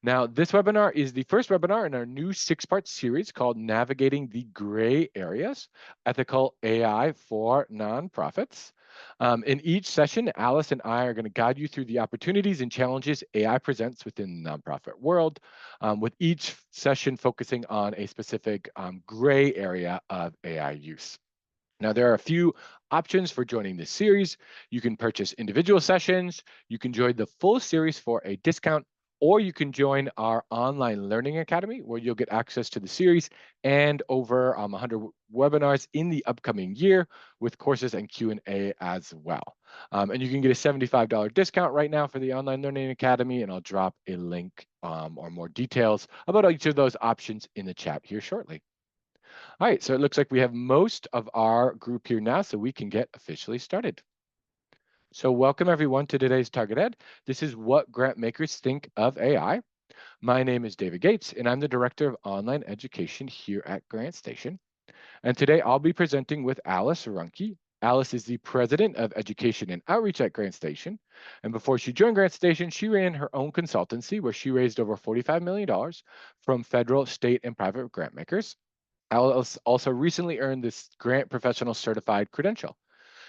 Now, this webinar is the first webinar in our new 6-part series called Navigating the Gray Areas, Ethical AI for Nonprofits. In each session, Alice and I are going to guide you through the opportunities and challenges AI presents within the nonprofit world, with each session focusing on a specific gray area of AI use. Now, there are a few options for joining this series. You can purchase individual sessions, you can join the full series for a discount, or you can join our online learning academy where you'll get access to the series and over 100 webinars in the upcoming year with courses and Q&A as well. And you can get a $75 discount right now for the online learning academy, and I'll drop a link or more details about each of those options in the chat here shortly. All right, so it looks like we have most of our group here now, so we can get officially started. So welcome everyone to today's Target Ed. This is what grant makers think of AI. My name is David Gates, and I'm the Director of Online Education here at GrantStation. And today I'll be presenting with Alice Ruhnke. Alice is the President of Education and Outreach at GrantStation. And before she joined GrantStation, she ran her own consultancy where she raised over $45 million from federal, state, and private grant makers. Alice also recently earned this Grant Professional Certified credential.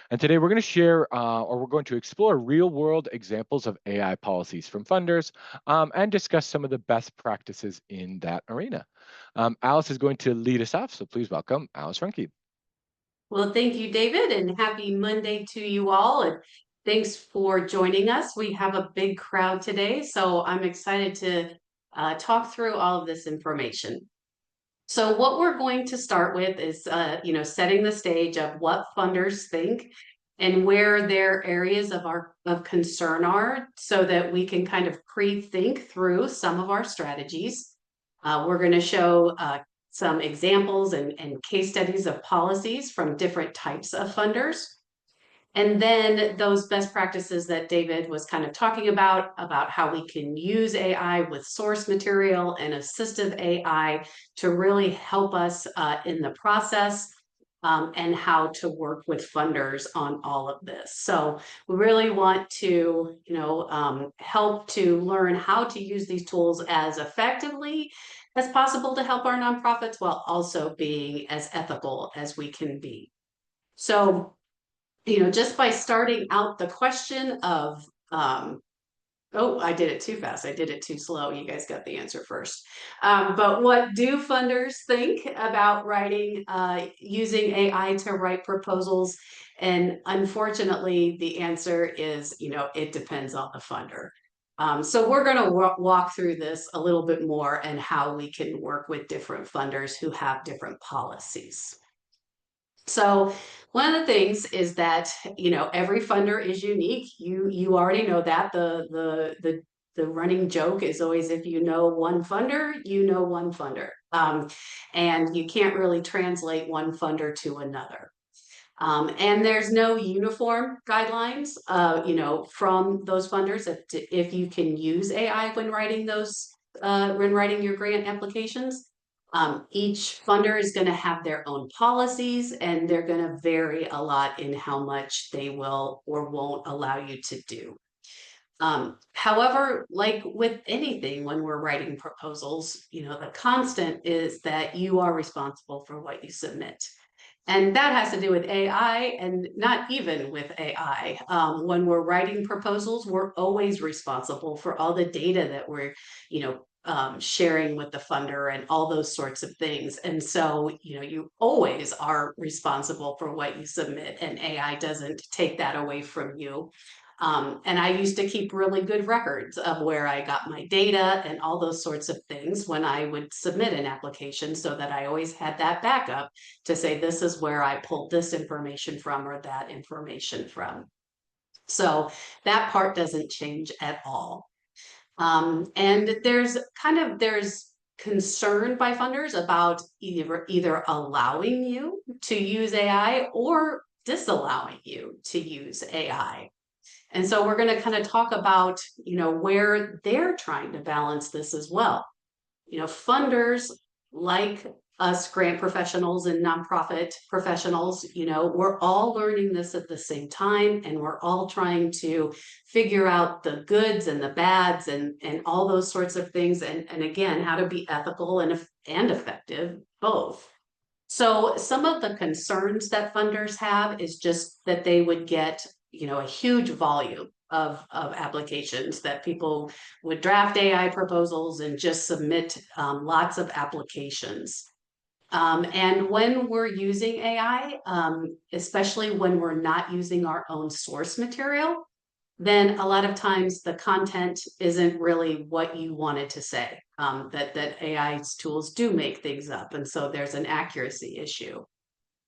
And today we're going to share, or we're going to explore real-world examples of AI policies from funders and discuss some of the best practices in that arena. Alice is going to lead us off, so please welcome Alice Ruhnke. Well, thank you, David, and happy Monday to you all. And thanks for joining us. We have a big crowd today, so I'm excited to talk through all of this information. So what we're going to start with is, setting the stage of what funders think and where their areas of concern are, so that we can kind of pre-think through some of our strategies. We're going to show some examples and case studies of policies from different types of funders. And then those best practices that David was kind of talking about how we can use AI with source material and assistive AI to really help us in the process, and how to work with funders on all of this. So we really want to, help to learn how to use these tools as effectively as possible to help our nonprofits while also being as ethical as we can be. So, just by starting out the question of, oh, I did it too fast. I did it too slow. You guys got the answer first. But what do funders think about writing, using AI to write proposals? And unfortunately, the answer is, it depends on the funder. So we're going to walk through this a little bit more and how we can work with different funders who have different policies. So one of the things is that, every funder is unique. You already know that. The running joke is always, if you know one funder, you know one funder. And you can't really translate one funder to another. And there's no uniform guidelines, from those funders if you can use AI when writing when writing your grant applications. Each funder is going to have their own policies, and they're going to vary a lot in how much they will or won't allow you to do. However, like with anything, when we're writing proposals, the constant is that you are responsible for what you submit. And that has to do with AI, and not even with AI. When we're writing proposals, we're always responsible for all the data that we're, sharing with the funder and all those sorts of things. And so, you always are responsible for what you submit, and AI doesn't take that away from you. And I used to keep really good records of where I got my data and all those sorts of things when I would submit an application, so that I always had that backup to say, this is where I pulled this information from or that information from. So that part doesn't change at all. And there's concern by funders about either allowing you to use AI or disallowing you to use AI. And so we're going to kind of talk about, where they're trying to balance this as well. Funders like us grant professionals and nonprofit professionals, we're all learning this at the same time, and we're all trying to figure out the goods and the bads and all those sorts of things, and again, how to be ethical and effective both. So some of the concerns that funders have is just that they would get, a huge volume of applications, that people would draft AI proposals and just submit lots of applications. And when we're using AI, especially when we're not using our own source material, then a lot of times the content isn't really what you wanted to say. That AI's tools do make things up, and so there's an accuracy issue.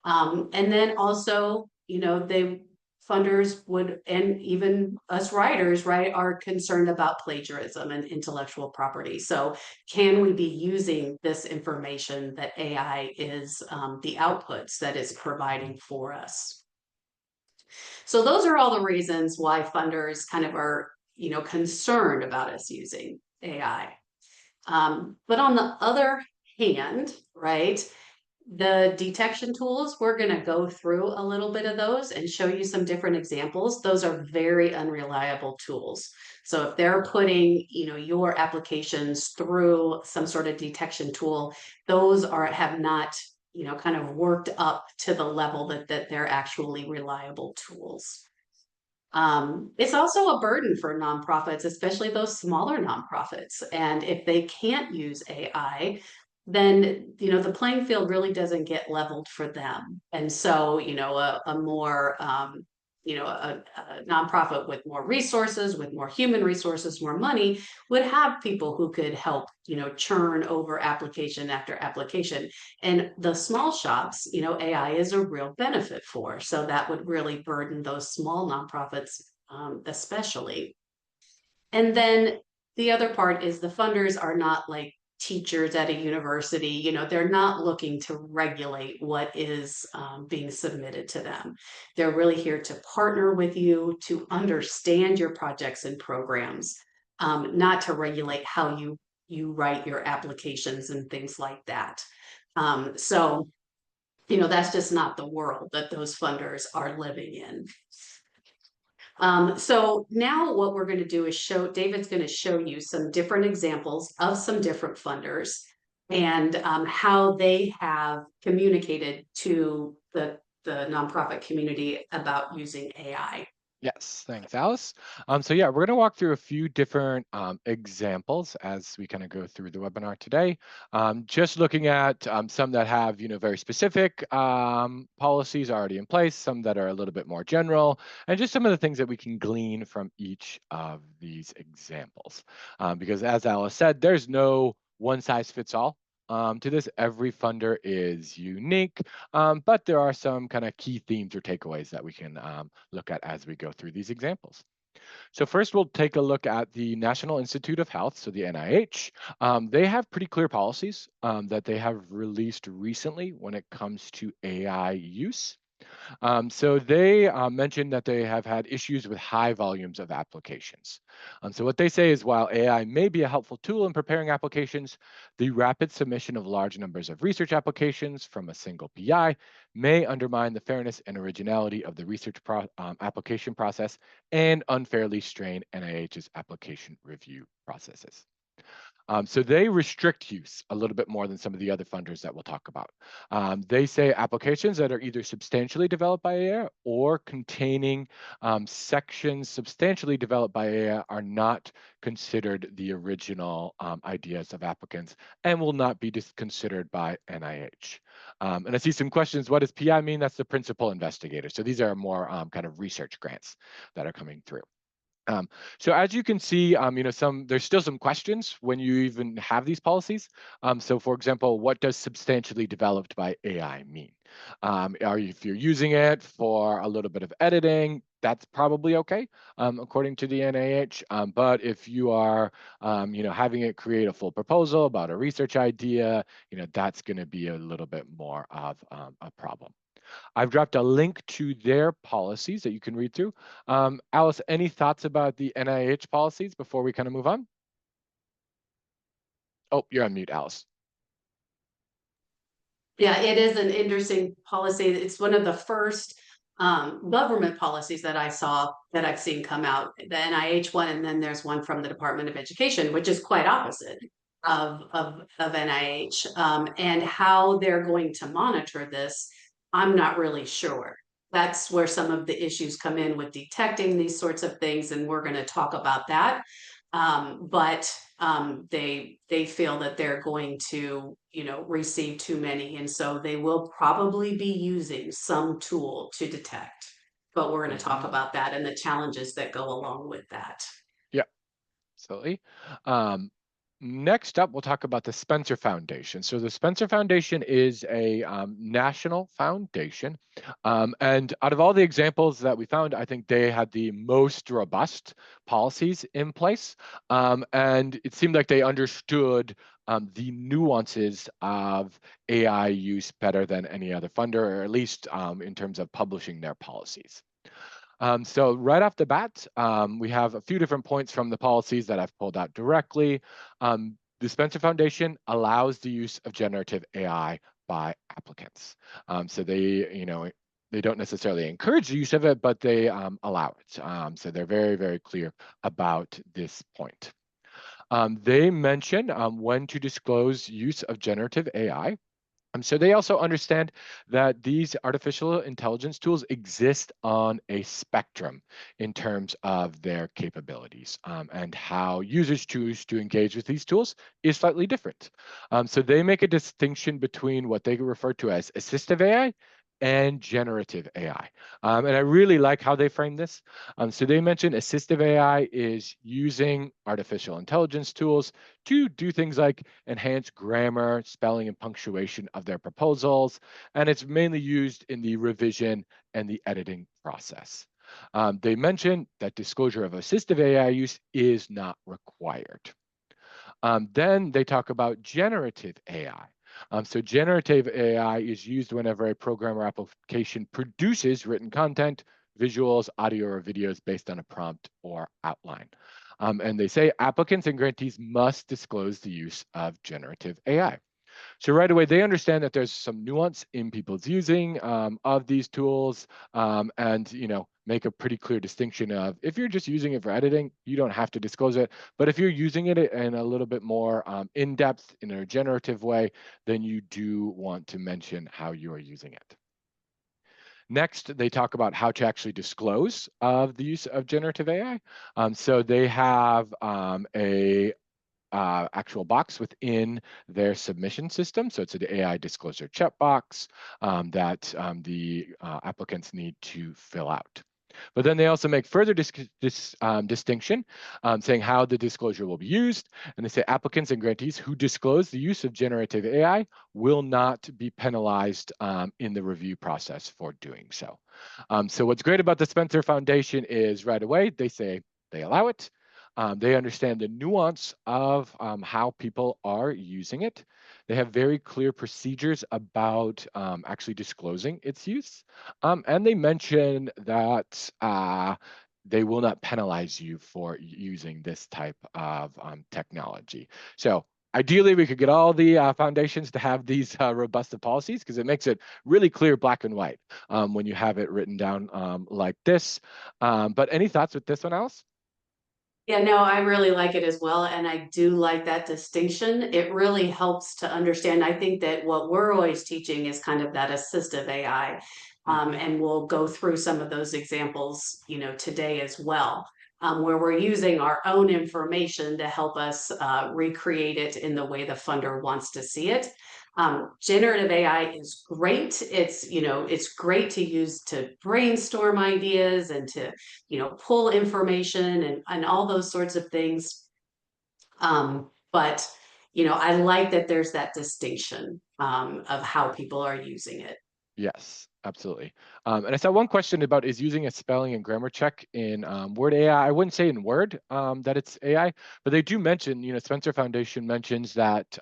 And then also, they funders would, and even us writers, right, are concerned about plagiarism and intellectual property. So can we be using this information that AI is the outputs that it's providing for us? So those are all the reasons why funders kind of are, concerned about us using AI. But on the other hand, right, the detection tools, we're going to go through a little bit of those and show you some different examples. Those are very unreliable tools. So if they're putting, your applications through some sort of detection tool, those have not, kind of worked up to the level that they're actually reliable tools. It's also a burden for nonprofits, especially those smaller nonprofits. And if they can't use AI, then the playing field really doesn't get leveled for them. And so, a more a nonprofit with more resources, with more human resources, more money, would have people who could help, churn over application after application. And the small shops, AI is a real benefit for. So that would really burden those small nonprofits, especially. And then the other part is the funders are not like teachers at a university. They're not looking to regulate what is being submitted to them. They're really here to partner with you, to understand your projects and programs, not to regulate how you write your applications and things like that. So that's just not the world that those funders are living in. So now what we're going to do is David's going to show you some different examples of some different funders, and how they have communicated to the nonprofit community about using AI. Yes, thanks, Alice. So yeah, we're going to walk through a few different examples as we kind of go through the webinar today. Just looking at some that have, very specific policies already in place, some that are a little bit more general, and just some of the things that we can glean from each of these examples. Because as Alice said, there's no one size fits all. To this, every funder is unique, but there are some kind of key themes or takeaways that we can look at as we go through these examples. So first, we'll take a look at the National Institute of Health, so the NIH. They have pretty clear policies that they have released recently when it comes to AI use. So they mentioned that they have had issues with high volumes of applications. So what they say is while AI may be a helpful tool in preparing applications, the rapid submission of large numbers of research applications from a single PI may undermine the fairness and originality of the research application process and unfairly strain NIH's application review processes. So they restrict use a little bit more than some of the other funders that we'll talk about. They say applications that are either substantially developed by AI or containing sections substantially developed by AI are not considered the original ideas of applicants and will not be considered by NIH. And I see some questions. What does PI mean? That's the principal investigator. So these are more kind of research grants that are coming through. So as you can see, there's still some questions when you even have these policies. So for example, what does substantially developed by AI mean? If you're using it for a little bit of editing, that's probably okay, according to the NIH. But if you are, having it create a full proposal about a research idea, that's going to be a little bit more of a problem. I've dropped a link to their policies that you can read through. Alice, any thoughts about the NIH policies before we kind of move on? Oh, you're on mute, Alice. Yeah, it is an interesting policy. It's one of the first government policies that I saw that I've seen come out. The NIH one, and then there's one from the Department of Education, which is quite opposite of NIH. And how they're going to monitor this, I'm not really sure. That's where some of the issues come in with detecting these sorts of things, and we're going to talk about that. But they feel that they're going to, receive too many, and so they will probably be using some tool to detect. But we're going to talk Mhm. about that and the challenges that go along with that. Yeah, absolutely. Um, Next up, we'll talk about the Spencer Foundation. So the Spencer Foundation is a national foundation. And out of all the examples that we found, I think they had the most robust policies in place. And it seemed like they understood the nuances of AI use better than any other funder, or at least in terms of publishing their policies. So right off the bat, we have a few different points from the policies that I've pulled out directly. The Spencer Foundation allows the use of generative AI by applicants. So they don't necessarily encourage the use of it, but they allow it. So they're very, very clear about this point. They mention when to disclose use of generative AI. So they also understand that these artificial intelligence tools exist on a spectrum in terms of their capabilities, and how users choose to engage with these tools is slightly different. So they make a distinction between what they refer to as assistive AI and generative AI. And I really like how they frame this. So they mentioned assistive AI is using artificial intelligence tools to do things like enhance grammar, spelling, and punctuation of their proposals. And it's mainly used in the revision and the editing process. They mention that disclosure of assistive AI use is not required. Then they talk about generative AI. So generative AI is used whenever a program or application produces written content, visuals, audio, or videos based on a prompt or outline. And they say applicants and grantees must disclose the use of generative AI. So right away, they understand that there's some nuance in people's using of these tools, and make a pretty clear distinction of if you're just using it for editing, you don't have to disclose it. But if you're using it in a little bit more in depth, in a generative way, then you do want to mention how you are using it. Next, they talk about how to actually disclose the use of generative AI. So they have a actual box within their submission system. So it's an AI disclosure checkbox that the applicants need to fill out. But then they also make further distinction, saying how the disclosure will be used. And they say applicants and grantees who disclose the use of generative AI will not be penalized in the review process for doing so. So what's great about the Spencer Foundation is right away, they say they allow it. They understand the nuance of how people are using it. They have very clear procedures about actually disclosing its use. And they mention that they will not penalize you for using this type of technology. So ideally, we could get all the foundations to have these robust policies because it makes it really clear, black and white, when you have it written down like this. But any thoughts with this one, Alice? Yeah, no, I really like it as well. And I do like that distinction. It really helps to understand. I think that what we're always teaching is kind of that assistive AI. Mhm. And we'll go through some of those examples, today as well, where we're using our own information to help us recreate it in the way the funder wants to see it. Generative AI is great. It's great to use to brainstorm ideas and to pull information and all those sorts of things. But I like that there's that distinction of how people are using it. Yes, absolutely. And I saw one question about is using a spelling and grammar check in Word AI. I wouldn't say in Word that it's AI, but they do mention, Spencer Foundation mentions that,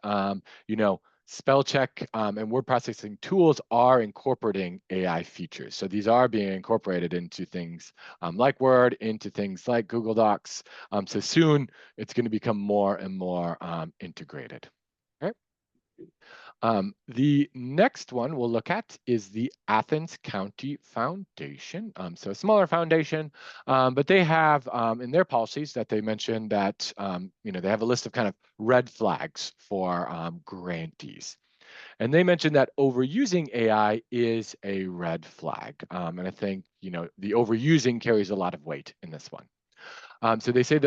spell check and word processing tools are incorporating AI features. So these are being incorporated into things like Word, into things like Google Docs. So soon it's going to become more and more integrated. Okay. The next one we'll look at is the Athens County Foundation. So a smaller foundation, but they have in their policies that they mentioned that they have a list of kind of red flags for grantees. And they mentioned that overusing AI is a red flag. And I think, the overusing carries a lot of weight in this one. So they say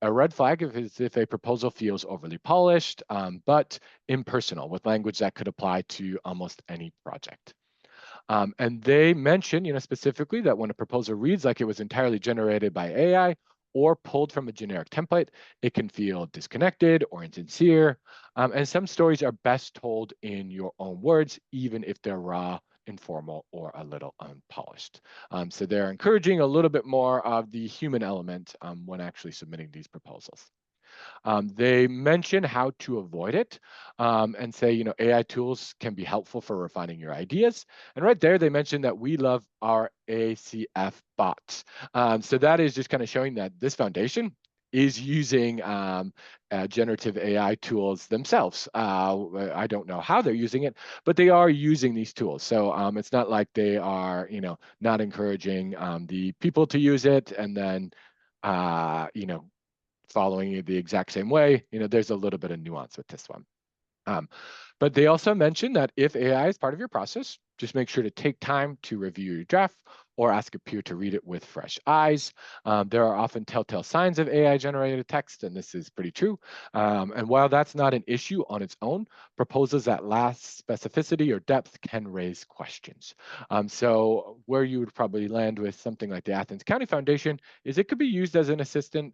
a red flag is if a proposal feels overly polished, but impersonal with language that could apply to almost any project. And they mention, specifically that when a proposal reads like it was entirely generated by AI or pulled from a generic template, it can feel disconnected or insincere. And some stories are best told in your own words, even if they're raw, informal, or a little unpolished. So they're encouraging a little bit more of the human element when actually submitting these proposals. They mention how to avoid it and say, AI tools can be helpful for refining your ideas. And right there, they mention that we love our ACF bots. So that is just kind of showing that this foundation is using generative AI tools themselves. I don't know how they're using it, but they are using these tools. So it's not like they are, not encouraging the people to use it and then, following it the exact same way. There's a little bit of nuance with this one. Um, but they also mentioned that if AI is part of your process, just make sure to take time to review your draft or ask a peer to read it with fresh eyes. There are often telltale signs of AI-generated text, and this is pretty true. And while that's not an issue on its own, proposals that lack specificity or depth can raise questions. So where you would probably land with something like the Athens County Foundation is it could be used as an assistant.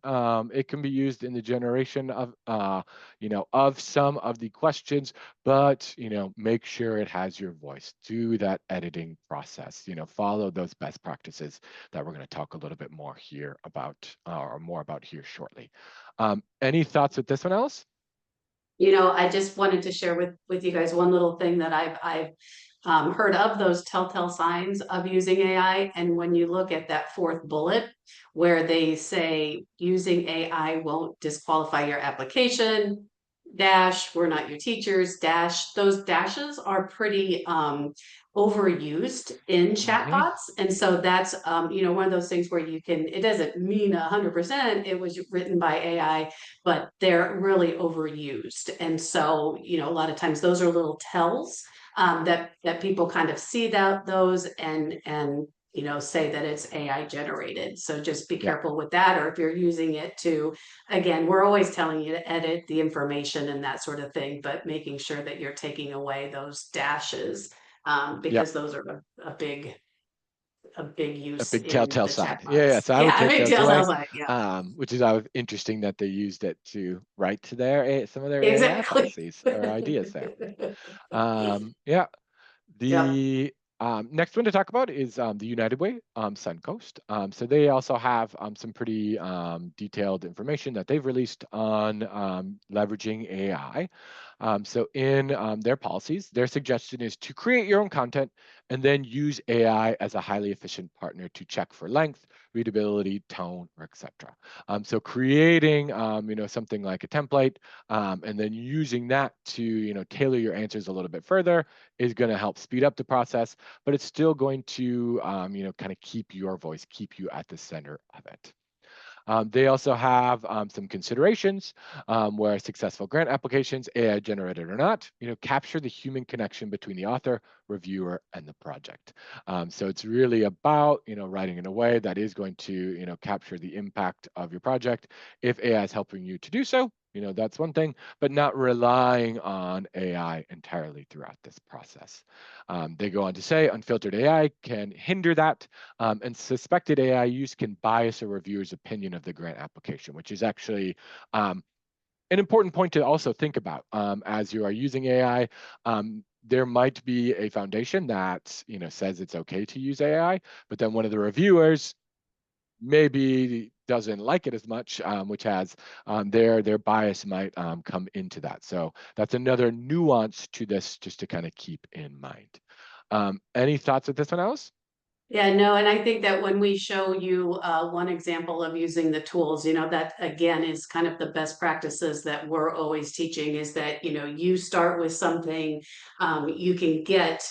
It can be used in the generation of some of the questions, but make sure it has your voice. Do that editing process. Follow those best practices that we're going to talk a little bit more here about, or more about here shortly. Any thoughts with this one, Alice? I just wanted to share with you guys one little thing that I've heard of those telltale signs of using AI. And when you look at that fourth bullet where they say using AI won't disqualify your application, dash, we're not your teachers, dash, those dashes are pretty overused in Mm-hmm. chatbots. And so that's one of those things where it doesn't mean 100% it was written by AI, but they're really overused. And so, a lot of times those are little tells that people kind of see those and say that it's AI generated. So just be Yeah. careful with that. Or if you're using it to, again, we're always telling you to edit the information and that sort of thing, but making sure that you're taking away those dashes Yep. because those are a big A use big in telltale the sign. Yeah, yeah. chatbots. So I would Yeah, a take big those away, telltale sign. Yeah, which is interesting that they used it to write to some of their AI exactly. policies or ideas there. Yeah. Yep. The next one to talk about is the United Way, Suncoast. So they also have some pretty detailed information that they've released on leveraging AI. So in their policies, their suggestion is to create your own content and then use AI as a highly efficient partner to check for length, readability, tone, or etc. So creating, something like a template and then using that to, tailor your answers a little bit further is going to help speed up the process, but it's still going to, kind of keep your voice, keep you at the center of it. They also have some considerations where successful grant applications, AI generated or not, capture the human connection between the author, reviewer, and the project. So it's really about, writing in a way that is going to, capture the impact of your project. If AI is helping you to do so, that's one thing, but not relying on AI entirely throughout this process. They go on to say unfiltered AI can hinder that, and suspected AI use can bias a reviewer's opinion of the grant application, which is actually an important point to also think about as you are using AI. There might be a foundation that says it's okay to use AI, but then one of the reviewers maybe doesn't like it as much, which has their bias might come into that. So that's another nuance to this, just to kind of keep in mind. Any thoughts with this one, Alice? Yeah, no, and I think that when we show you one example of using the tools, that again is kind of the best practices that we're always teaching is that, you start with something, you can get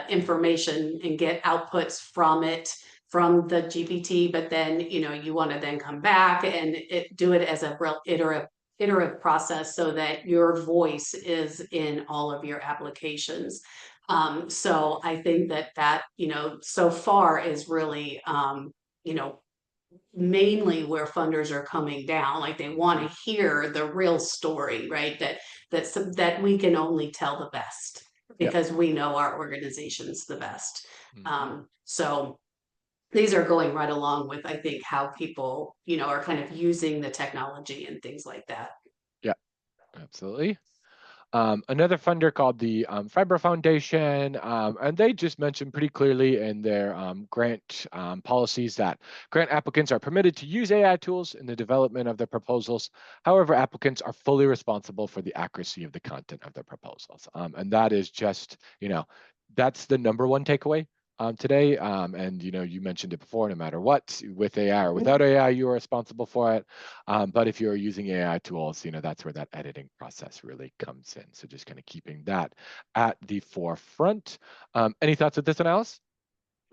information and get outputs from it from the GPT, but then, you want to then come back and do it as a real iterative process so that your voice is in all of your applications. So I think that, so far is really, you know, mainly where funders are coming down. Like they want to hear the real story, right? That we can only tell the best Yeah. because we know our organization's the best. Hmm. So these are going right along with, I think, how people, are kind of using the technology and things like that. Yeah, absolutely. Another funder called the Fiber Foundation, and they just mentioned pretty clearly in their grant policies that grant applicants are permitted to use AI tools in the development of their proposals. However, applicants are fully responsible for the accuracy of the content of their proposals. And that is just, that's the number one takeaway today. And you mentioned it before, no matter what, with AI or without AI, you are responsible for it. But if you're using AI tools, that's where that editing process really comes in. So just kind of keeping that at the forefront. Any thoughts with this one, Alice?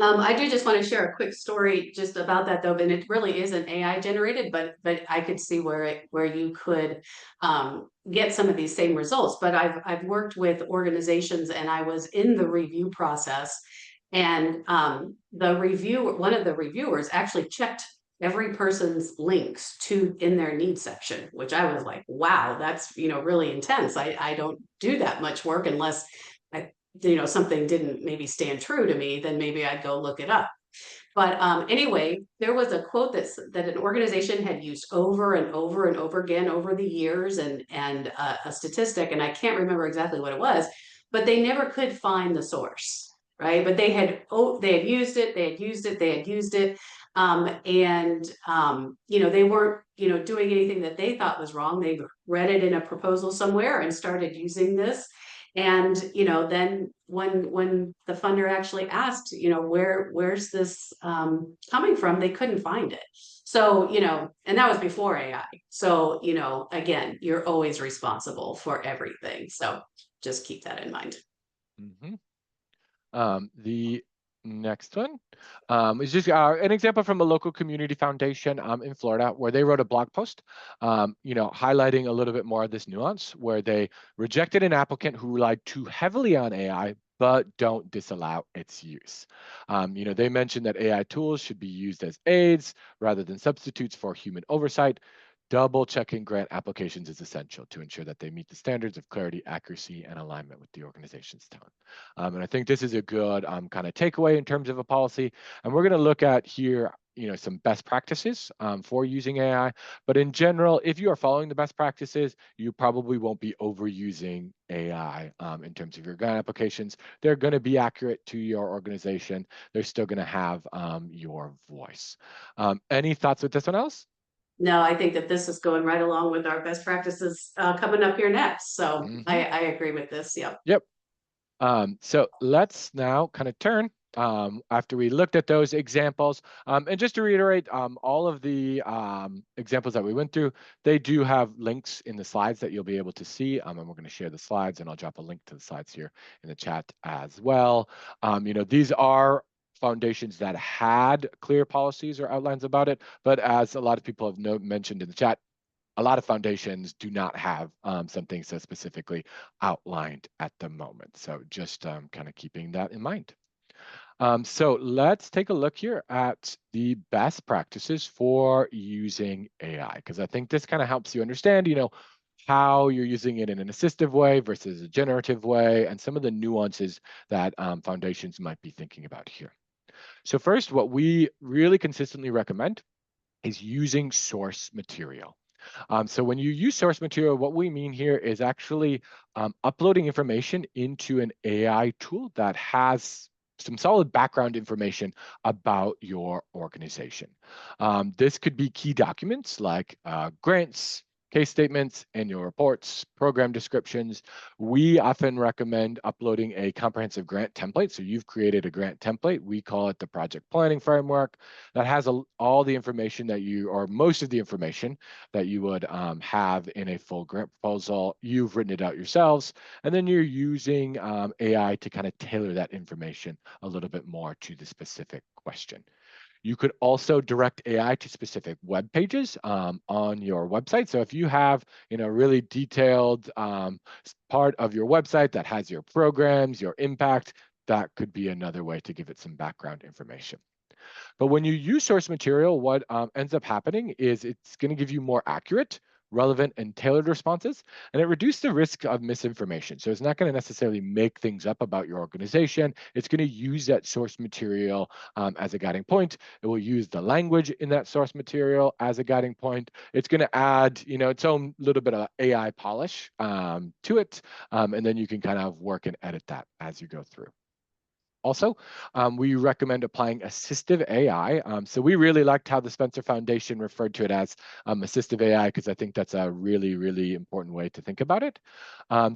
I do just want to share a quick story just about that though, and it really isn't AI generated, but I could see where you could get some of these same results. But I've worked with organizations and I was in the review process, and one of the reviewers actually checked every person's links to in their needs section, which I was like, wow, that's really intense. I don't do that much work unless I something didn't maybe stand true to me, then maybe I'd go look it up. But anyway, there was a quote that an organization had used over and over and over again over the years, and a statistic, and I can't remember exactly what it was, but they never could find the source, right? But they had used it, they had used it, they had used it, and they weren't doing anything that they thought was wrong. They read it in a proposal somewhere and started using this, and then when the funder actually asked, where's this coming from, they couldn't find it. So and that was before AI. So again, you're always responsible for everything, so just keep that in mind. Mm-hmm. The next one is just an example from a local community foundation in Florida, where they wrote a blog post, highlighting a little bit more of this nuance, where they rejected an applicant who relied too heavily on AI, but don't disallow its use. They mentioned that AI tools should be used as aids rather than substitutes for human oversight. Double checking grant applications is essential to ensure that they meet the standards of clarity, accuracy, and alignment with the organization's tone. And I think this is a good kind of takeaway in terms of a policy. And we're going to look at here, some best practices for using AI. But in general, if you are following the best practices, you probably won't be overusing AI in terms of your grant applications. They're going to be accurate to your organization. They're still going to have your voice. Any thoughts with this one, else? No, I think that this is going right along with our best practices coming up here next, so Mm-hmm. I agree with this. Yep. Yep. So let's now kind of turn after we looked at those examples. And just to reiterate, all of the examples that we went through, they do have links in the slides that you'll be able to see. And we're going to share the slides, and I'll drop a link to the slides here in the chat as well. These are foundations that had clear policies or outlines about it, but as a lot of people have mentioned in the chat, a lot of foundations do not have something so specifically outlined at the moment. So just kind of keeping that in mind. So let's take a look here at the best practices for using AI, because I think this kind of helps you understand, how you're using it in an assistive way versus a generative way, and some of the nuances that foundations might be thinking about here. So first, what we really consistently recommend is using source material. So when you use source material, what we mean here is actually uploading information into an AI tool that has some solid background information about your organization. This could be key documents like grants, case statements, annual reports, program descriptions. We often recommend uploading a comprehensive grant template. So you've created a grant template. We call it the project planning framework that has all the information that you, or most of the information that you would have in a full grant proposal. You've written it out yourselves, and then you're using AI to kind of tailor that information a little bit more to the specific question. You could also direct AI to specific web pages on your website. So if you have, really detailed part of your website that has your programs, your impact, that could be another way to give it some background information. But when you use source material, what ends up happening is it's going to give you more accurate, relevant, and tailored responses, and it reduces the risk of misinformation. So it's not going to necessarily make things up about your organization. It's going to use that source material as a guiding point. It will use the language in that source material as a guiding point. It's going to add, its own little bit of AI polish to it, and then you can kind of work and edit that as you go through. Also, we recommend applying assistive AI. So we really liked how the Spencer Foundation referred to it as assistive AI, because I think that's a really, really important way to think about it.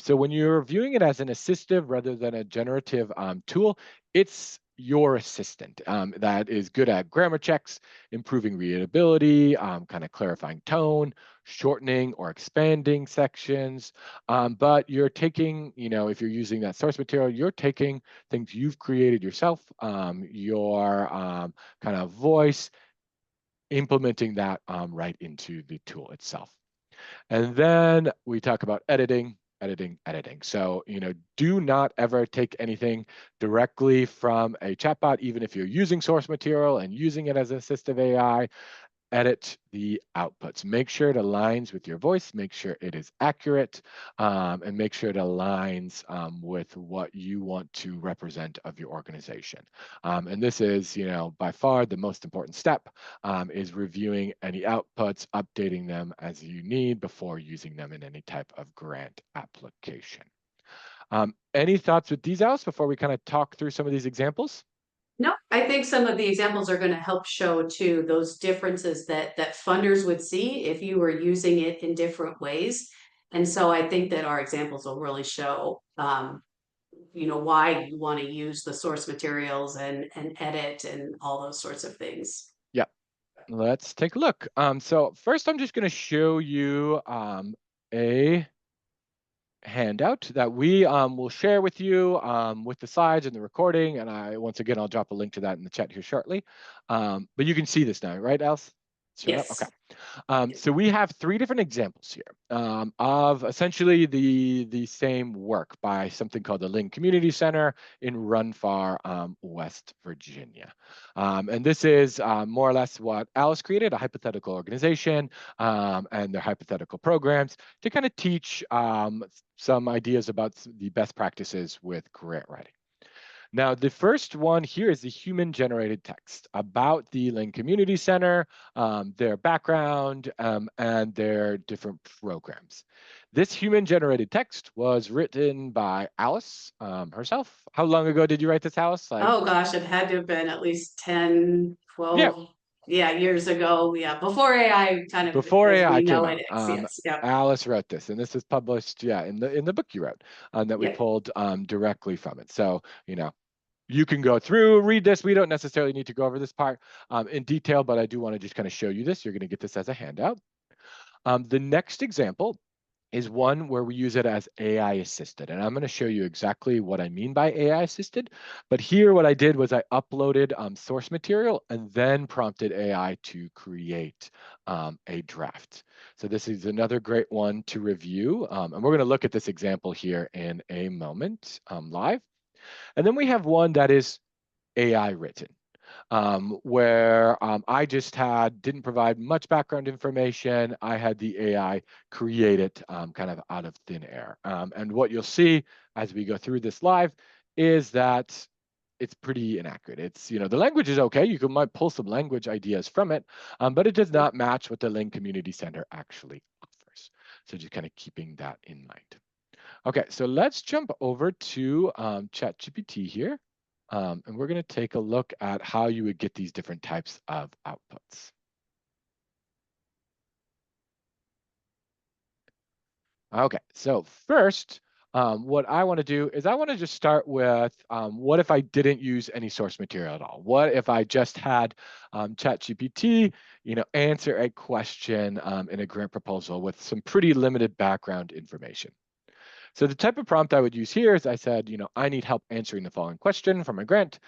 So when you're viewing it as an assistive rather than a generative tool, it's your assistant that is good at grammar checks, improving readability, kind of clarifying tone, shortening or expanding sections. But you're taking, if you're using that source material, you're taking things you've created yourself, your kind of voice, implementing that right into the tool itself. And then we talk about editing. So, do not ever take anything directly from a chatbot, even if you're using source material and using it as assistive AI. Edit the outputs. Make sure it aligns with your voice, make sure it is accurate, and make sure it aligns with what you want to represent of your organization. And this is, by far the most important step, is reviewing any outputs, updating them as you need before using them in any type of grant application. Any thoughts with these, Alice, before we kind of talk through some of these examples? No, I think some of the examples are going to help show too those differences that funders would see if you were using it in different ways. And so I think that our examples will really show why you want to use the source materials and edit and all those sorts of things. Yeah, let's take a look. So first, I'm just going to show you a handout that we will share with you with the slides and the recording. And once again, I'll drop a link to that in the chat here shortly. But you can see this now, right, Alice? Showing up? Yes. Okay. So we have 3 different examples here of essentially the same work by something called the Lynn Community Center in Run Far, West Virginia. And this is more or less what Alice created, a hypothetical organization and their hypothetical programs to kind of teach some ideas about the best practices with grant writing. Now, the first one here is the human-generated text about the Lynn Community Center, their background, and their different programs. This human-generated text was written by Alice herself. How long ago did you write this, Alice? Oh gosh, it had to have been at least 10, Yeah, 12, yeah, years ago. Yeah, before AI kind of before as AI we came know it out. is. Yes. Yeah. Alice wrote this, and this is published, in the book you wrote that we Yeah. pulled directly from it. So, you can go through, read this. We don't necessarily need to go over this part in detail, but I do want to just kind of show you this. You're going to get this as a handout. The next example is one where we use it as AI assisted. And I'm going to show you exactly what I mean by AI assisted. But here, what I did was I uploaded source material and then prompted AI to create a draft. So this is another great one to review. And we're going to look at this example here in a moment live. And then we have one that is AI written, where I just didn't provide much background information. I had the AI create it kind of out of thin air. And what you'll see as we go through this live is that it's pretty inaccurate. It's, the language is okay. You might pull some language ideas from it, but it does not match what the Lynn Community Center actually offers. So just kind of keeping that in mind. Okay, so let's jump over to ChatGPT here. And we're going to take a look at how you would get these different types of outputs. Okay, so first, what I want to do is I want to just start with what if I didn't use any source material at all? What if I just had ChatGPT, answer a question in a grant proposal with some pretty limited background information? So the type of prompt I would use here is I said, I need help answering the following question from a grant.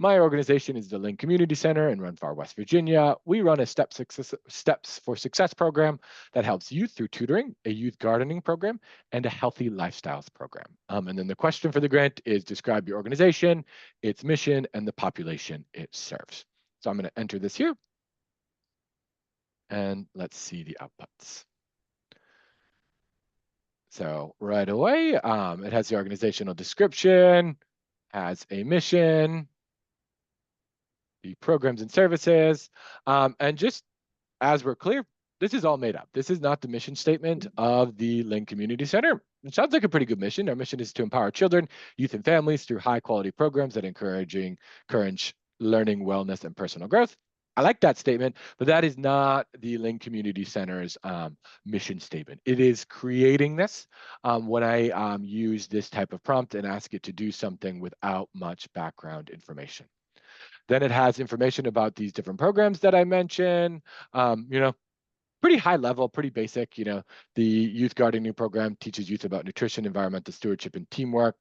My organization is the Link Community Center in Run Far, West Virginia. We run a Steps for Success program that helps youth through tutoring, a youth gardening program, and a healthy lifestyles program. And then the question for the grant is describe your organization, its mission, and the population it serves. So I'm going to enter this here. And let's see the outputs. So right away, it has the organizational description, has a mission, the programs and services, and just as we're clear, this is all made up. This is not the mission statement of the Link Community Center. It sounds like a pretty good mission. Our mission is to empower children, youth, and families through high quality programs that encourage learning, wellness, and personal growth. I like that statement, but that is not the Link Community Center's mission statement. It is creating this when I use this type of prompt and ask it to do something without much background information. Then it has information about these different programs that I mentioned. Pretty high level, pretty basic. The youth gardening program teaches youth about nutrition, environmental stewardship, and teamwork.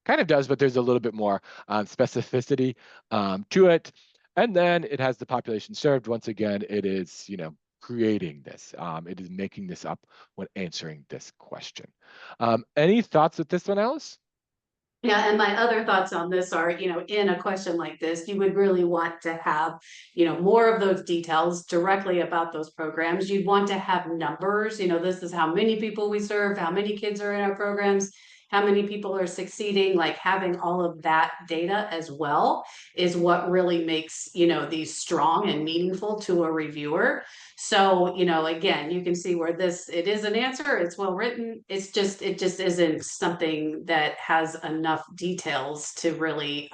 Kind of does, but there's a little bit more specificity to it. And then it has the population served. Once again, it is, creating this. It is making this up when answering this question. Any thoughts with this one, Alice? Yeah, and my other thoughts on this are, in a question like this, you would really want to have, more of those details directly about those programs. You'd want to have numbers, this is how many people we serve, how many kids are in our programs, how many people are succeeding, like having all of that data as well is what really makes, these strong and meaningful to a reviewer. So, again, you can see where it is an answer, it's well written. It just isn't something that has enough details to really,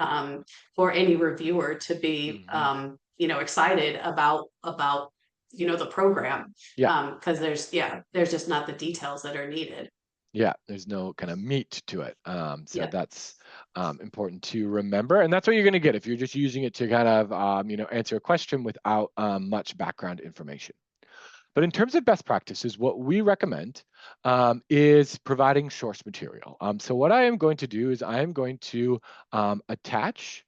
for any reviewer to be, Mm-hmm. excited about the program. Yeah. Because there's just not the details that are needed. Yeah, there's no kind of meat to it. So Yeah. that's important to remember. And that's what you're going to get if you're just using it to kind of, answer a question without much background information. But in terms of best practices, what we recommend is providing source material. So what I am going to do is I am going to attach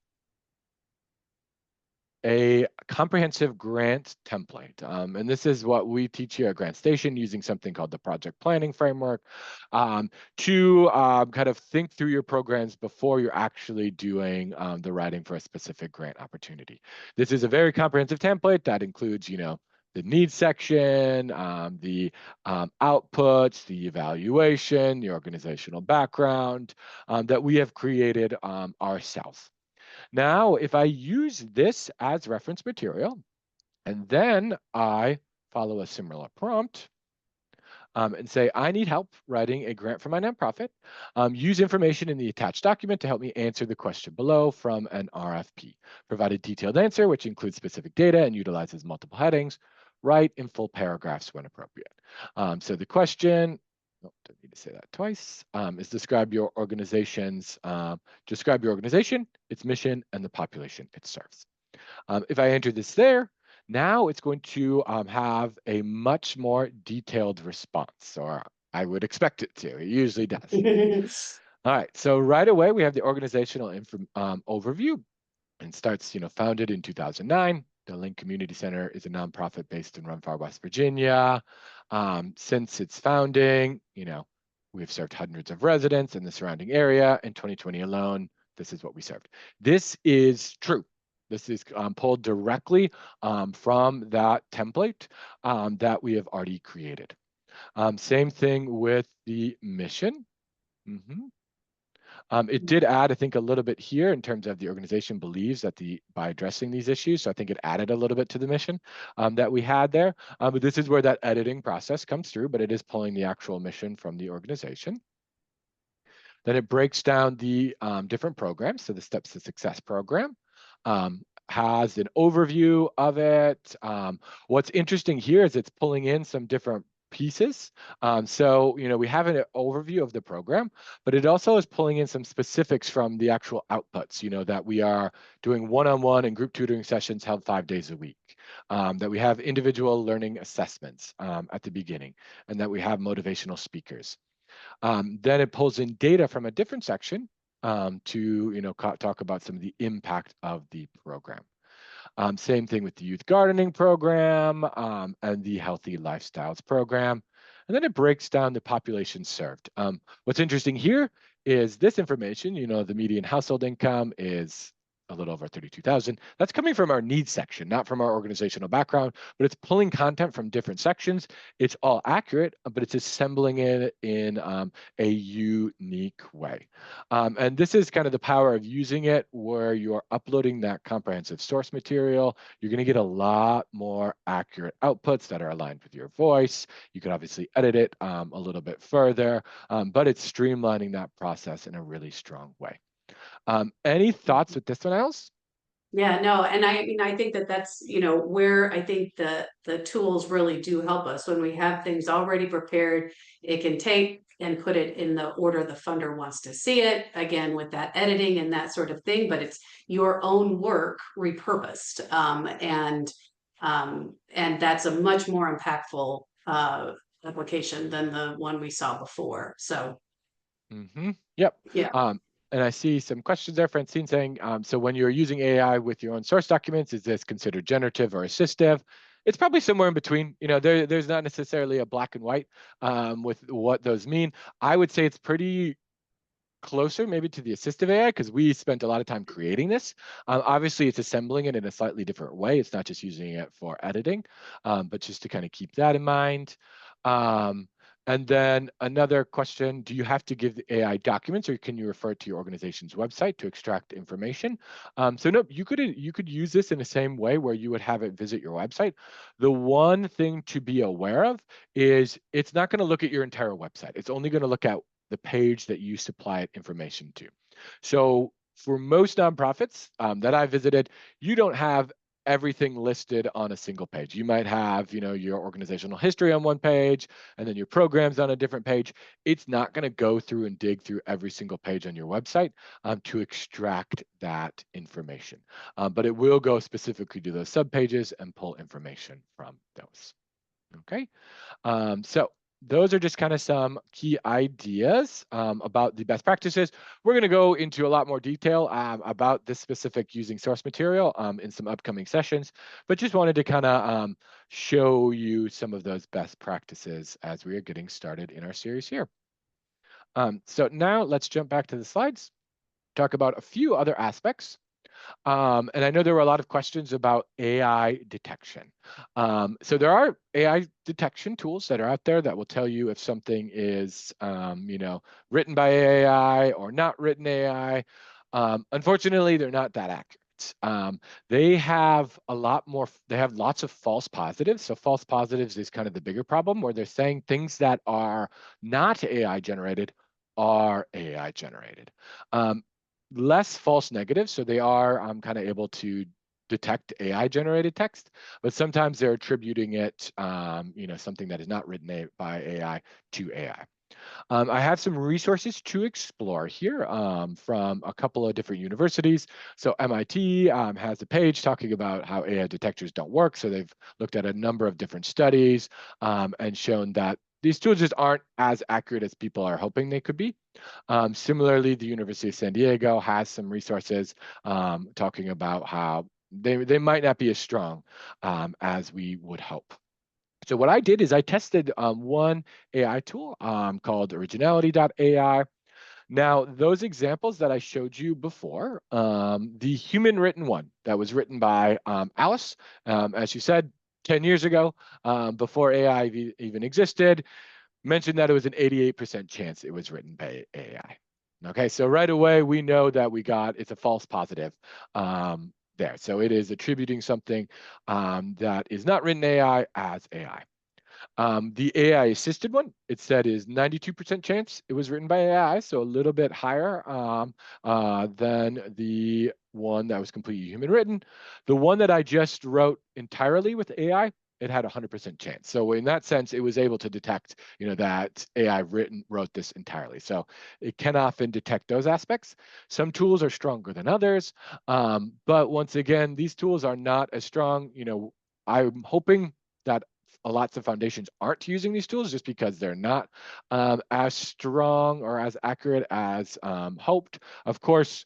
a comprehensive grant template. And this is what we teach here at Grant Station using something called the project planning framework to kind of think through your programs before you're actually doing the writing for a specific grant opportunity. This is a very comprehensive template that includes, the needs section, the outputs, the evaluation, the organizational background that we have created ourselves. Now, if I use this as reference material, and then I follow a similar prompt and say, I need help writing a grant for my nonprofit, use information in the attached document to help me answer the question below from an RFP. Provide a detailed answer, which includes specific data and utilizes multiple headings. Write in full paragraphs when appropriate. So the question, don't need to say that twice, is describe your organization, its mission, and the population it serves. If I enter this there, now it's going to have a much more detailed response, or I would expect it to. It usually does. All right, so right away we have the organizational overview, and starts, founded in 2009. The Link Community Center is a nonprofit based in Run Far, West Virginia. Since its founding, we've served hundreds of residents in the surrounding area. In 2020 alone, this is what we served. This is true. This is pulled directly from that template that we have already created. Same thing with the mission. It did add, I think, a little bit here in terms of the organization believes that by addressing these issues. So I think it added a little bit to the mission that we had there. But this is where that editing process comes through, but it is pulling the actual mission from the organization. Then it breaks down the different programs. So the Steps to Success program has an overview of it. What's interesting here is it's pulling in some different pieces. So, we have an overview of the program, but it also is pulling in some specifics from the actual outputs, that we are doing one-on-one and group tutoring sessions held 5 days a week, that we have individual learning assessments at the beginning, and that we have motivational speakers. Then it pulls in data from a different section to talk about some of the impact of the program. Same thing with the youth gardening program and the healthy lifestyles program. And then it breaks down the population served. What's interesting here is this information, the median household income is a little over 32,000. That's coming from our needs section, not from our organizational background, but it's pulling content from different sections. It's all accurate, but it's assembling it in a unique way. And this is kind of the power of using it where you're uploading that comprehensive source material. You're going to get a lot more accurate outputs that are aligned with your voice. You can obviously edit it a little bit further, but it's streamlining that process in a really strong way. Any thoughts with this one, Alice? Yeah, no, and I mean, I think that that's, where I think the tools really do help us when we have things already prepared. It can take and put it in the order the funder wants to see it, again, with that editing and that sort of thing, but it's your own work repurposed. And that's a much more impactful application than the one we saw before. So Yep. yeah. And I see some questions there. Francine saying, so when you're using AI with your own source documents, is this considered generative or assistive? It's probably somewhere in between. There's not necessarily a black and white with what those mean. I would say it's pretty closer maybe to the assistive AI because we spent a lot of time creating this. Obviously, it's assembling it in a slightly different way. It's not just using it for editing, but just to kind of keep that in mind. And then another question, do you have to give the AI documents or can you refer to your organization's website to extract information? So no, you could use this in the same way where you would have it visit your website. The one thing to be aware of is it's not going to look at your entire website. It's only going to look at the page that you supply it information to. So for most nonprofits that I visited, you don't have everything listed on a single page. You might have, your organizational history on one page and then your programs on a different page. It's not going to go through and dig through every single page on your website to extract that information. But it will go specifically to those subpages and pull information from those. Okay, so those are just kind of some key ideas about the best practices. We're going to go into a lot more detail about this specific using source material in some upcoming sessions, but just wanted to kind of show you some of those best practices as we are getting started in our series here. So now let's jump back to the slides, talk about a few other aspects. And I know there were a lot of questions about AI detection. So there are AI detection tools that are out there that will tell you if something is, written by AI or not written AI. Unfortunately, they're not that accurate. They have lots of false positives. So false positives is kind of the bigger problem where they're saying things that are not AI generated are AI generated. Less false negatives, so they are kind of able to detect AI generated text, but sometimes they're attributing it, something that is not written by AI to AI. I have some resources to explore here from a couple of different universities. So MIT has a page talking about how AI detectors don't work. So they've looked at a number of different studies and shown that these tools just aren't as accurate as people are hoping they could be. Similarly, the University of San Diego has some resources talking about how they might not be as strong as we would hope. So what I did is I tested one AI tool called originality.ai. Now, those examples that I showed you before, the human written one that was written by Alice, as you said, 10 years ago, before AI even existed, mentioned that it was an 88% chance it was written by AI. Okay, so right away we know that it's a false positive there. So it is attributing something that is not written AI as AI. The AI assisted one, it said is 92% chance it was written by AI, so a little bit higher than the one that was completely human written. The one that I just wrote entirely with AI it had 100% chance. So in that sense, it was able to detect, that AI wrote this entirely. So it can often detect those aspects. Some tools are stronger than others, but once again, these tools are not as strong. I'm hoping that lots of foundations aren't using these tools just because they're not as strong or as accurate as hoped. Of course,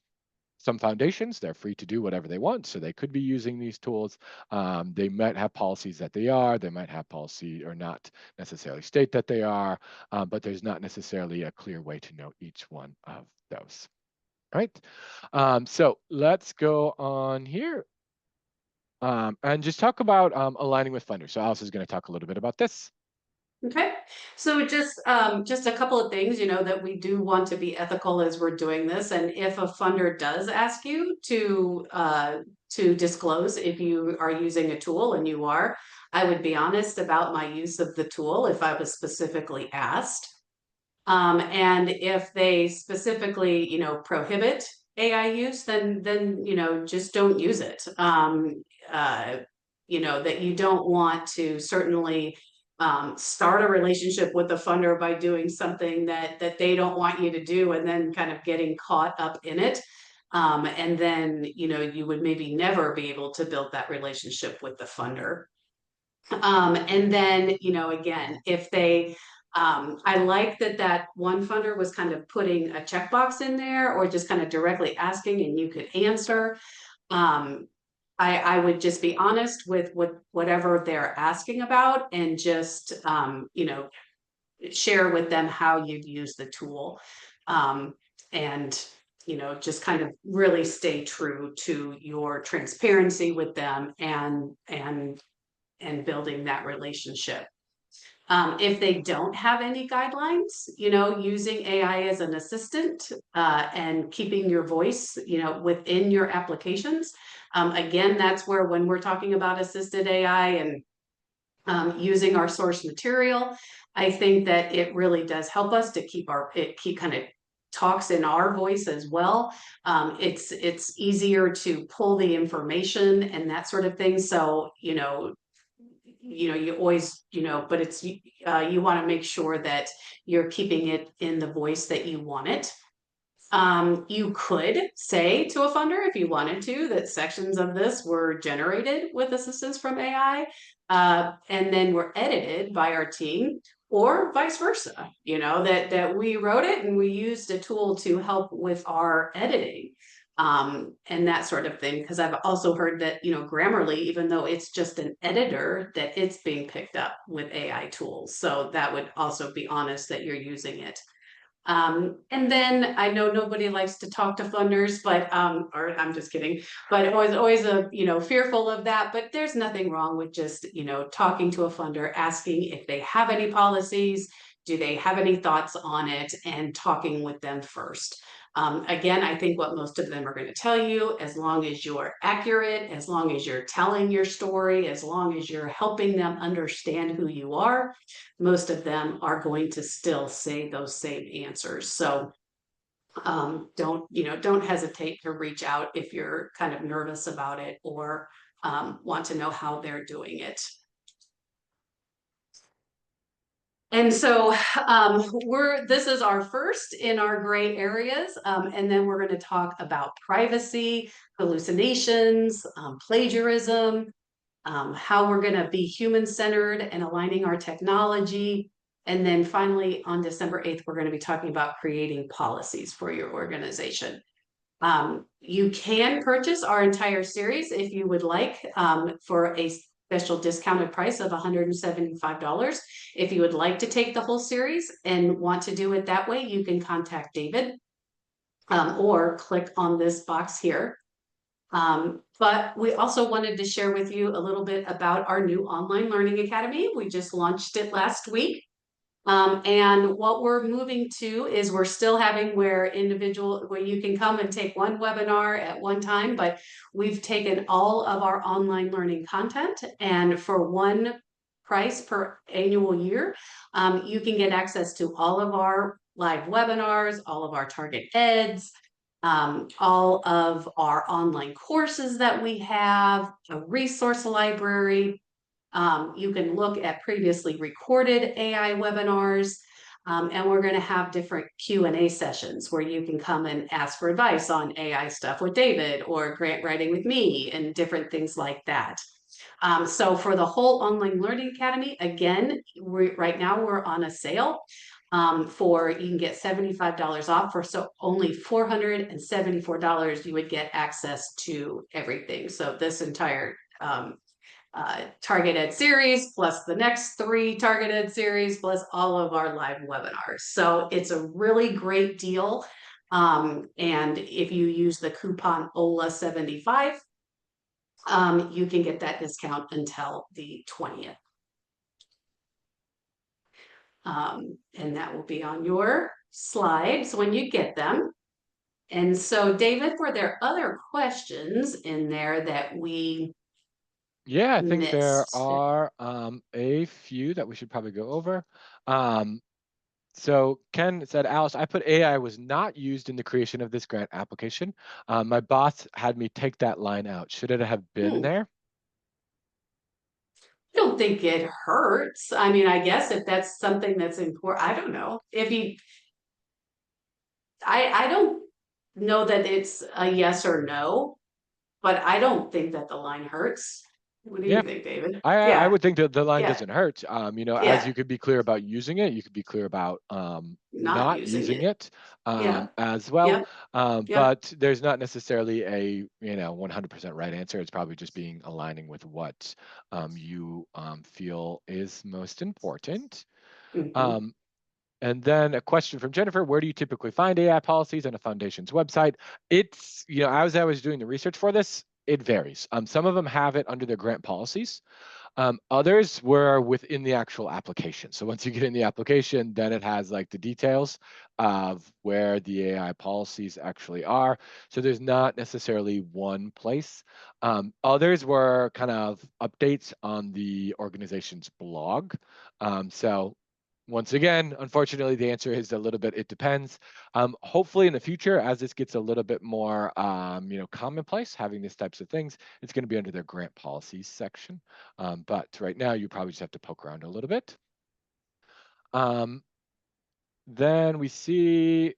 some foundations, they're free to do whatever they want, so they could be using these tools. They might have policies that they might have policy or not necessarily state that they are, but there's not necessarily a clear way to know each one of those. All right, so let's go on here and just talk about aligning with funders. So Alice is going to talk a little bit about this. Okay, so just a couple of things, that we do want to be ethical as we're doing this, and if a funder does ask you to disclose if you are using a tool, and you are, I would be honest about my use of the tool if I was specifically asked. And if they specifically, prohibit AI use, then just don't use it. That you don't want to certainly start a relationship with the funder by doing something that they don't want you to do, and then kind of getting caught up in it. And then you would maybe never be able to build that relationship with the funder. And then, again, if they, I like that one funder was kind of putting a checkbox in there, or just kind of directly asking and you could answer. Um, I would just be honest with whatever they're asking about, and just, share with them how you've used the tool. And just kind of really stay true to your transparency with them, and building that relationship. If they don't have any guidelines, using AI as an assistant, and keeping your voice, within your applications. Again, that's where, when we're talking about assisted AI and using our source material, I think that it really does help us to keep kind of talks in our voice as well. It's easier to pull the information and that sort of thing. So, you always, but it's, you want to make sure that you're keeping it in the voice that you want it. You could say to a funder, if you wanted to, that sections of this were generated with assistance from AI, and then were edited by our team, or vice versa, that we wrote it and we used a tool to help with our editing. And that sort of thing, because I've also heard that, Grammarly, even though it's just an editor, that it's being picked up with AI tools. So that would also be honest that you're using it. And then I know nobody likes to talk to funders, but or I'm just kidding, but always fearful of that. But there's nothing wrong with just, talking to a funder, asking if they have any policies, do they have any thoughts on it, and talking with them first. Again, I think what most of them are going to tell you, as long as you're accurate, as long as you're telling your story, as long as you're helping them understand who you are, most of them are going to still say those same answers. So don't hesitate to reach out if you're kind of nervous about it, or want to know how they're doing it. And so this is our first in our gray areas, and then we're going to talk about privacy, hallucinations, plagiarism, how we're going to be human-centered and aligning our technology. And then finally, on December 8th, we're going to be talking about creating policies for your organization. You can purchase our entire series if you would like, for a special discounted price of $175. If you would like to take the whole series and want to do it that way, you can contact David, or click on this box here. But we also wanted to share with you a little bit about our new online learning academy. We just launched it last week. And what we're moving to is, we're still having where you can come and take one webinar at one time, but we've taken all of our online learning content, and for one price per annual year, you can get access to all of our live webinars, all of our target eds, all of our online courses that we have, a resource library, You can look at previously recorded AI webinars, and we're going to have different Q&A sessions where you can come and ask for advice on AI stuff with David or grant writing with me and different things like that. So for the whole Online Learning Academy, again, right now we're on a sale for you can get $75 off for so only $474 you would get access to everything. So this entire targeted series plus the next 3 targeted series plus all of our live webinars. So it's a really great deal. And if you use the coupon OLA75, you can get that discount until the 20th. And that will be on your slides when you get them. And so, David, were there other questions in there that we Yeah, I think there missed? are a few that we should probably go over. So Ken said, Alice, I put AI was not used in the creation of this grant application. My boss had me take that line out. Should it have been Hmm. there? I don't think it hurts. I mean, I guess if that's something that's important, I don't know. If you, I don't know that it's a yes or no, but I don't think that the line hurts. What do you Yeah, think, David? I Yeah, would think that the line yeah, doesn't hurt. As yeah. you could be clear about using it, you could be clear about Not not using using it. it Yeah, as well. yep, yep. But there's not necessarily a 100% right answer. It's probably just being aligning with what you feel is most important. Mhm. Um, and then a question from Jennifer, where do you typically find AI policies on a foundation's website? It's, as I was doing the research for this, it varies. Some of them have it under their grant policies. Others were within the actual application. So once you get in the application, then it has like the details of where the AI policies actually are. So there's not necessarily one place. Others were kind of updates on the organization's blog. So once again, unfortunately, the answer is a little bit, it depends. Hopefully in the future, as this gets a little bit more, commonplace, having these types of things, it's going to be under their grant policies section. But right now, you probably just have to poke around a little bit. Then we see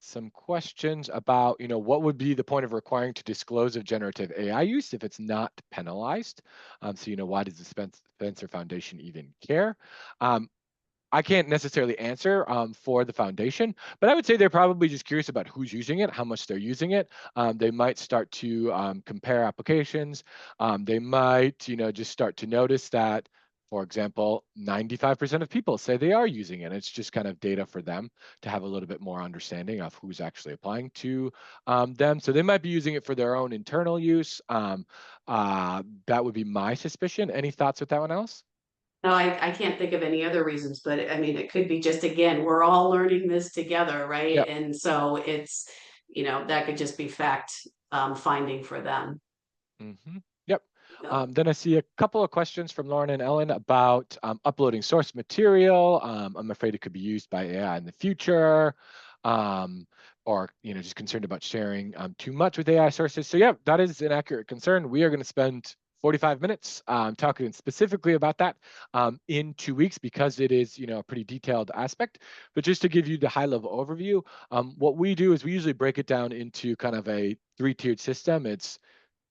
some questions about, what would be the point of requiring to disclose of generative AI use if it's not penalized? So, why does the Spencer Foundation even care? I can't necessarily answer for the foundation, but I would say they're probably just curious about who's using it, how much they're using it. They might start to compare applications. They might, just start to notice that, for example, 95% of people say they are using it. It's just kind of data for them to have a little bit more understanding of who's actually applying to them. So they might be using it for their own internal use. That would be my suspicion. Any thoughts with that one, else? No, I can't think of any other reasons, but I mean, it could be just, again, we're all learning this together, right? Yep. And so it's, that could just be fact finding for them. Yep. Yep. Then I see a couple of questions from Lauren and Ellen about uploading source material. I'm afraid it could be used by AI in the future, or just concerned about sharing too much with AI sources. So yeah, that is an accurate concern. We are going to spend 45 minutes talking specifically about that in 2 weeks because it is a pretty detailed aspect. But just to give you the high level overview, what we do is we usually break it down into kind of a 3-tiered system. It's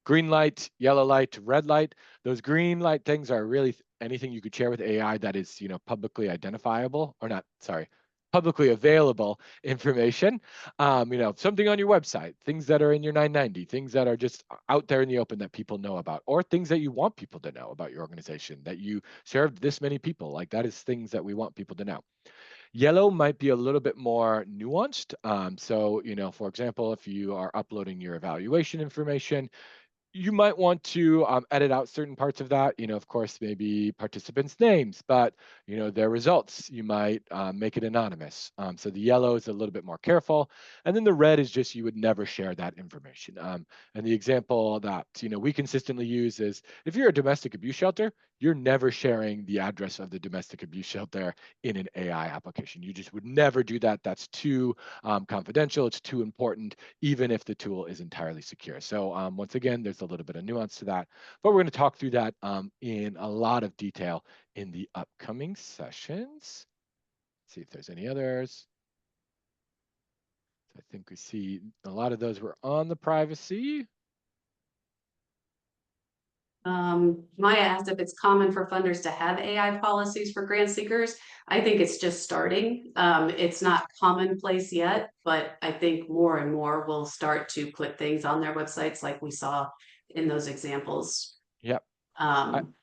green light, yellow light, red light. Those green light things are really anything you could share with AI that is, publicly identifiable, or not, sorry, publicly available information. Something on your website, things that are in your 990, things that are just out there in the open that people know about, or things that you want people to know about your organization, that you served this many people. Like that is things that we want people to know. Yellow might be a little bit more nuanced. So, for example, if you are uploading your evaluation information, you might want to edit out certain parts of that. Of course, maybe participants' names, but their results, you might make it anonymous. So the yellow is a little bit more careful, and then the red is just you would never share that information. And the example that we consistently use is if you're a domestic abuse shelter, you're never sharing the address of the domestic abuse shelter in an AI application. You just would never do that. That's too confidential. It's too important, even if the tool is entirely secure. So once again, there's a little bit of nuance to that, but we're going to talk through that in a lot of detail in the upcoming sessions. Let's see if there's any others. I think we see a lot of those were on the privacy. Maya asked if it's common for funders to have AI policies for grant seekers. I think it's just starting. It's not commonplace yet, but I think more and more will start to put things on their websites like we saw in those examples. Yep. Um,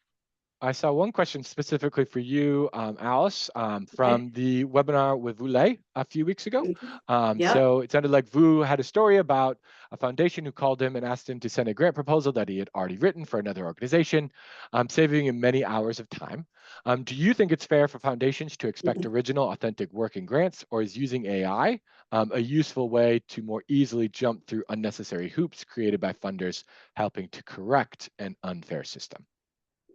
I saw one question specifically for you, Alice, okay. from the webinar with Voulet a few weeks ago. Yep. So it sounded like Vu had a story about a foundation who called him and asked him to send a grant proposal that he had already written for another organization, saving him many hours of time. Do you think it's fair for foundations to expect original, authentic work in grants, or is using AI a useful way to more easily jump through unnecessary hoops created by funders, helping to correct an unfair system?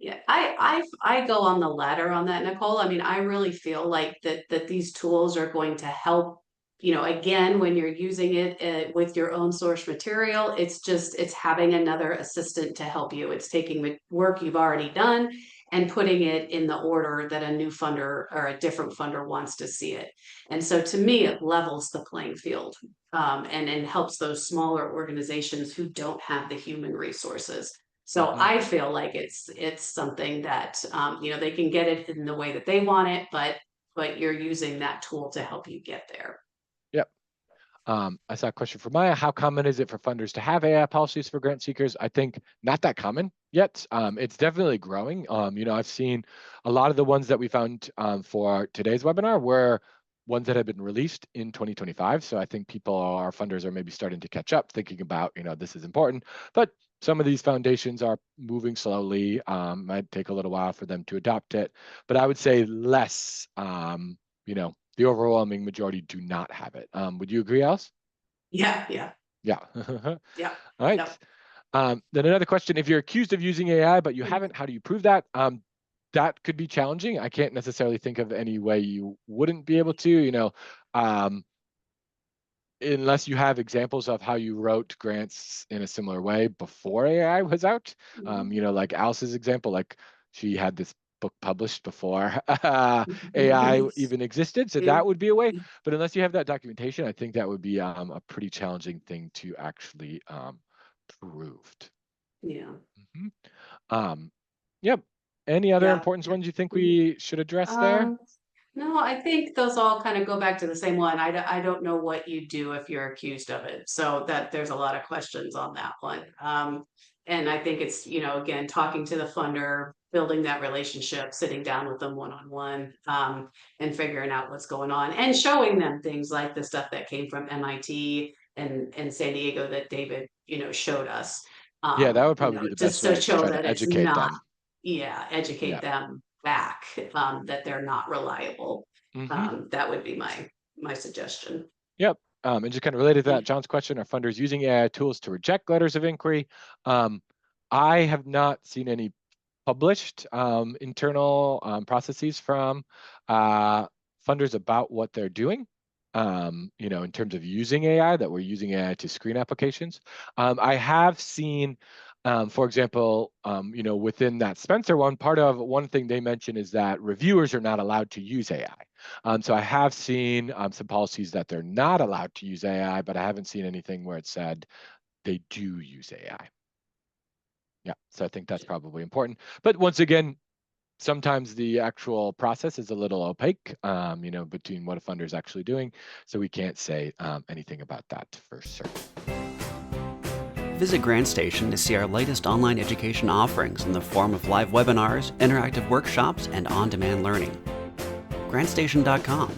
Yeah, I go on the latter on that, Nicole. I mean, I really feel like that these tools are going to help, again, when you're using it with your own source material, it's having another assistant to help you. It's taking the work you've already done and putting it in the order that a new funder or a different funder wants to see it. And so to me, it levels the playing field, and helps those smaller organizations who don't have the human resources. So Mhm. I feel like it's something that they can get it in the way that they want it, but you're using that tool to help you get there. Yep. I saw a question from Maya. How common is it for funders to have AI policies for grant seekers? I think not that common yet. It's definitely growing. I've seen a lot of the ones that we found for today's webinar were ones that have been released in 2025. So I think our funders are maybe starting to catch up, thinking about, this is important. But some of these foundations are moving slowly. Might take a little while for them to adopt it. But I would say less, the overwhelming majority do not have it. Would you agree, Alice? Yeah, yeah, Yeah. yeah, All right. yep. Then another question, if you're accused of using AI, but you haven't, how do you prove that? That could be challenging. I can't necessarily think of any way you wouldn't be able to, unless you have examples of how you wrote grants in a similar way before AI was out. Like Alice's example, like she had this book published before AI even existed. So that would be a way. But unless you have that documentation, I think that would be a pretty challenging thing to actually proved. Yeah. Mhm. Yep. Any other Yeah. important Yeah. ones you think Mhm. we should address there? Um, no, I think those all kind of go back to the same one. I don't know what you do if you're accused of it. So that there's a lot of questions on that one. And I think it's, again, talking to the funder, building that relationship, sitting down with them one-on-one, and figuring out what's going on and showing them things like the stuff that came from MIT and San Diego that David, showed us. Yeah, that would probably be the Just best to way to show try to that it's educate not, them. yeah, educate Yeah. them back, that they're not reliable. Hmm. That would be my suggestion. Yep. And just kind of related to that, John's question, are funders using AI tools to reject letters of inquiry? Um, I have not seen any published internal processes from funders about what they're doing. In terms of using AI, that we're using AI to screen applications. I have seen, for example, within that Spencer one thing they mentioned is that reviewers are not allowed to use AI. So I have seen some policies that they're not allowed to use AI, but I haven't seen anything where it said they do use AI. Yeah, so I think that's probably important. But once again, sometimes the actual process is a little opaque, between what a funder is actually doing. So we can't say anything about that for certain. Visit GrantStation to see our latest online education offerings in the form of live webinars, interactive workshops, and on-demand learning. GrantStation.com.